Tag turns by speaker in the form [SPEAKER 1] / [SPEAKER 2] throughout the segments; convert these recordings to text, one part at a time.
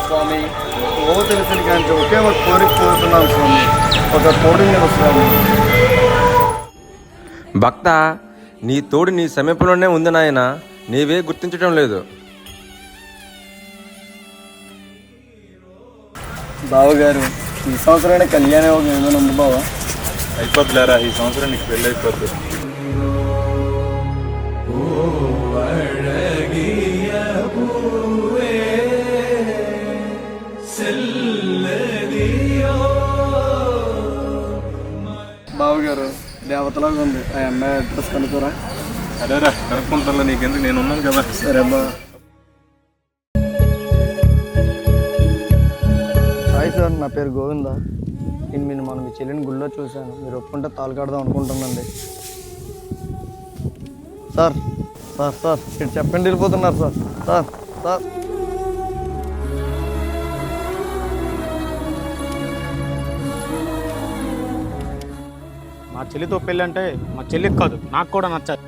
[SPEAKER 1] స్వామి ఓ తెలిసింది కానీ ఒకే ఒక కోరిక కోరుతున్నాను స్వామి, ఒక తోడుని స్వామి.
[SPEAKER 2] భక్త, నీ తోడు నీ సమీపంలోనే ఉంది నాయన, నీవే గుర్తించడం లేదు.
[SPEAKER 1] బావగారు, ఈ సంవత్సరాన్ని కళ్యాణ యోగం ఏమైనా ఉంది బావ?
[SPEAKER 3] అయిపోద్దులేరా, ఈ సంవత్సరం నీకు పెళ్ళి అయిపోద్ది.
[SPEAKER 1] బావగారు, దేవతలాగా ఉంది, ఆ అమ్మాయి అడ్రస్ కనుకోరా?
[SPEAKER 3] అదేరా, కనుక్కుంటాను, నీకెందుకు, నేను ఉన్నాను కదా.
[SPEAKER 1] సరే బా. హాయ్ సార్, నా పేరు గోవింద. నేను మన మీ చెల్లిని గుళ్ళో చూశాను, మీరు ఒప్పుకుంటే తాళి కడదాం అనుకుంటున్నాండి. సార్ సార్ సార్ ఇటు చెప్పండి, వెళ్ళిపోతున్నారు సార్. సార్ సార్
[SPEAKER 4] మా చెల్లితో పెళ్ళి అంటే మా చెల్లికి కాదు, నాకు కూడా నచ్చాలి.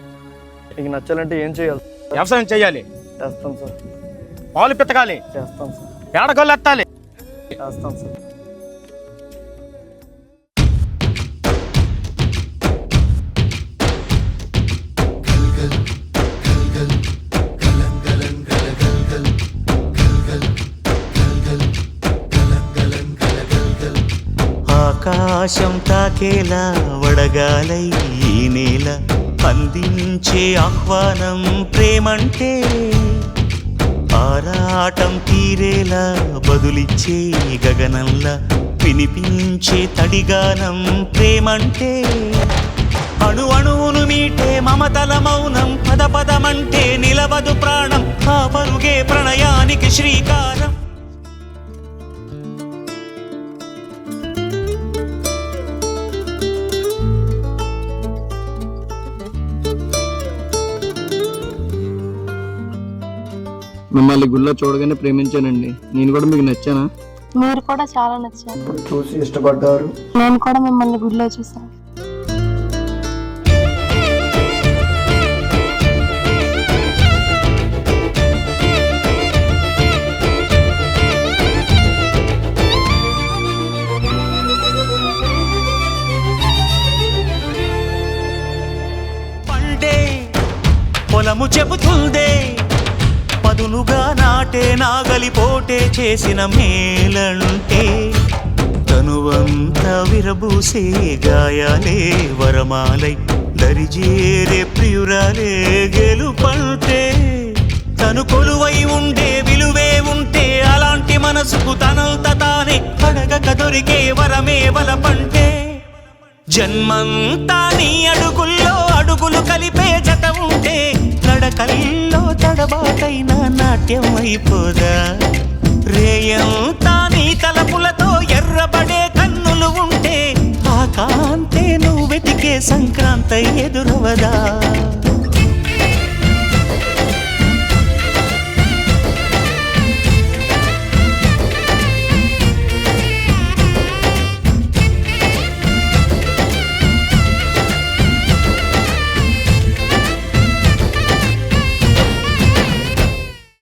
[SPEAKER 1] మీకు నచ్చాలంటే ఏం చేయాలి?
[SPEAKER 4] వ్యవసాయం చేయాలి,
[SPEAKER 1] చేస్తాం సార్.
[SPEAKER 4] పాలు పితకాలి,
[SPEAKER 1] చేస్తాం సార్.
[SPEAKER 4] పేడగొల్లు ఎత్తాలి,
[SPEAKER 1] చేస్తాం సార్.
[SPEAKER 5] ఆకాశం తాకేలా వడగాలై ఈ నేల అందించే ఆహ్వానం ప్రేమంటే, ఆరాటం తీరేలా బదులిచ్చే గగనంలా వినిపించే తడిగానం ప్రేమంటే, అణు అణువును మీటే మమతల మౌనం పద పదమంటే నిలవదు ప్రాణం, ఆ పరుగే ప్రణయానికి శ్రీకారం.
[SPEAKER 1] మిమ్మల్ని గుళ్ళో చూడగానే ప్రేమించానండి. నేను కూడా మీకు నచ్చానా?
[SPEAKER 6] మీరు కూడా చాలా నచ్చారు.
[SPEAKER 1] చూసి ఇష్టపడ్డారు.
[SPEAKER 6] నేను కూడా మిమ్మల్ని గుడిలో చూసాను.
[SPEAKER 5] పండే పొలము చెబుతుందే, పదునుగా నాటే నాగలి పోటే చేసిన మేలంటే, తనువంతా విరబూసే గాయాలే వరమాలై దరిజేరే ప్రియురాలే గెలుపంటే, తను కొలువై ఉండే విలువే ఉంటే అలాంటి మనసుకు తనంత తానే అడగక దొరికే వరమే వలపంటే, జన్మంతా నీ అడుగుల్లో అడుగులు కలిపే జత ఉంటే నడకల్లో తడబాటైన నాట్యం అయిపోదా, రేయంతా నీ తలపులతో ఎర్రబడే కన్నులు ఉంటే ఆ కాంతే నువ్వు వెతికే సంక్రాంతి ఎదురవదా.